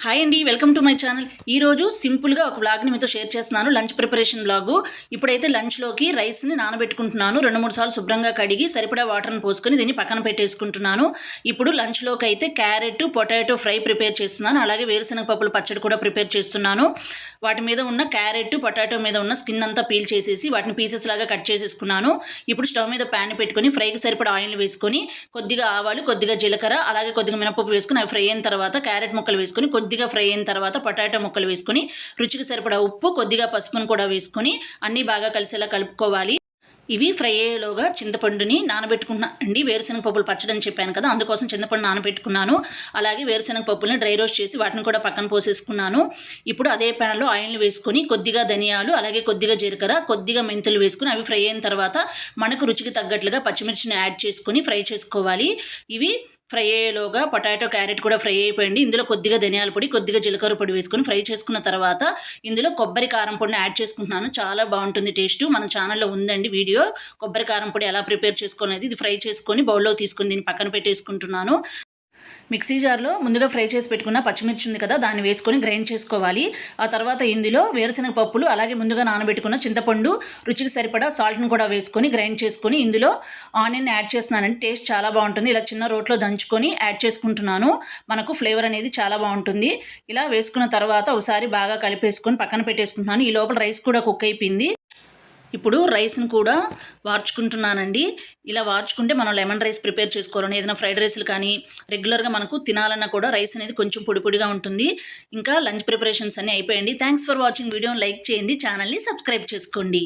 Hi అండి, welcome to my channel. ఈరోజు సింపుల్గా ఒక వ్లాగ్ని మీతో షేర్ చేస్తున్నాను. Lunch preparation vlog. ఇప్పుడైతే లంచ్లోకి రైస్ని నానబెట్టుకుంటున్నాను. 2-3 సార్లు శుభ్రంగా కడిగి సరిపడా వాటర్ని పోసుకొని దీన్ని పక్కన పెట్టేసుకుంటున్నాను. ఇప్పుడు లంచ్లోకి అయితే క్యారెట్, పొటాటో ఫ్రై ప్రిపేర్ చేస్తున్నాను. అలాగే వేరుశనగ పప్పుల పచ్చడి కూడా ప్రిపేర్ చేస్తున్నాను. వాటి మీద ఉన్న క్యారెట్, పొటాటో మీద ఉన్న స్కిన్ అంతా పీల్ చేసేసి వాటిని పీసెస్ లాగా కట్ చేసేసుకున్నాను. ఇప్పుడు స్టవ్ మీద ప్యాన్ పెట్టుకొని ఫ్రైకి సరిపడా ఆయిల్ వేసుకొని కొద్దిగా ఆవాలు, కొద్దిగా జీలకర్ర, అలాగే కొద్దిగా మినపప్పు వేసుకొని అవి ఫ్రై అయిన తర్వాత క్యారెట్ ముక్కలు వేసుకొని కొద్దిగా ఫ్రై అయిన తర్వాత పొటాటో ముక్కలు వేసుకొని రుచికి సరిపడా ఉప్పు, కొద్దిగా పసుపును కూడా వేసుకొని అన్నీ బాగా కలిసేలా కలుపుకోవాలి. ఇవి ఫ్రై అయ్యేలోగా చింతపండుని నానబెట్టుకున్నానండి. వేరుశనగ పప్పులు పచ్చడి అని చెప్పాను కదా, అందుకోసం చింతపండు నానబెట్టుకున్నాను. అలాగే వేరుశనగ పప్పుల్ని డ్రై రోస్ట్ చేసి వాటిని కూడా పక్కన పోసేసుకున్నాను. ఇప్పుడు అదే ప్యాన్లో ఆయిల్ వేసుకొని కొద్దిగా ధనియాలు, అలాగే కొద్దిగా జీలకర్ర, కొద్దిగా మెంతులు వేసుకుని అవి ఫ్రై అయిన తర్వాత మనకు రుచికి తగ్గట్లుగా పచ్చిమిర్చిని యాడ్ చేసుకొని ఫ్రై చేసుకోవాలి. ఇవి ఫ్రై అయ్యేలోగా పొటాటో, క్యారెట్ కూడా ఫ్రై అయిపోయింది. ఇందులో కొద్దిగా ధనియాల పొడి, కొద్దిగా జీలకర్ర పొడి వేసుకొని ఫ్రై చేసుకున్న తర్వాత ఇందులో కొబ్బరి కారం పొడిని యాడ్ చేసుకుంటున్నాను. చాలా బాగుంటుంది టేస్ట్. మన ఛానల్లో ఉందండి వీడియో, కొబ్బరి కారం పొడి ఎలా ప్రిపేర్ చేసుకోనేది. ఇది ఫ్రై చేసుకొని బౌల్లో తీసుకొని దీన్ని పక్కన పెట్టేసుకుంటున్నాను. మిక్సీ జార్లో ముందుగా ఫ్రై చేసి పెట్టుకున్న పచ్చిమిర్చి ఉంది కదా, దాన్ని వేసుకొని గ్రైండ్ చేసుకోవాలి. ఆ తర్వాత ఇందులో వేరుశనగ పప్పులు, అలాగే ముందుగా నానబెట్టుకున్న చింతపండు, రుచికి సరిపడా సాల్ట్ని కూడా వేసుకొని గ్రైండ్ చేసుకొని ఇందులో ఆనియన్ యాడ్ చేస్తున్నానండి. టేస్ట్ చాలా బాగుంటుంది. ఇలా చిన్న రోట్లో దంచుకొని యాడ్ చేసుకుంటున్నాను. మనకు ఫ్లేవర్ అనేది చాలా బాగుంటుంది. ఇలా వేసుకున్న తర్వాత ఒకసారి బాగా కలిపేసుకొని పక్కన పెట్టేసుకుంటున్నాను. ఈ లోపల రైస్ కూడా కుక్ అయిపోయింది. ఇప్పుడు రైస్ని కూడా వార్చుకుంటున్నానండి. ఇలా వార్చుకుంటే మనం లెమన్ రైస్ ప్రిపేర్ చేసుకోవాలని, ఏదైనా ఫ్రైడ్ రైస్లు కానీ రెగ్యులర్గా మనకు తినాలన్నా కూడా రైస్ అనేది కొంచెం పొడి పొడిగా ఉంటుంది. ఇంకా లంచ్ ప్రిపరేషన్స్ అన్నీ అయిపోయండి. Thanks for watching. వీడియోని లైక్ చేయండి, ఛానల్ని సబ్స్క్రైబ్ చేసుకోండి.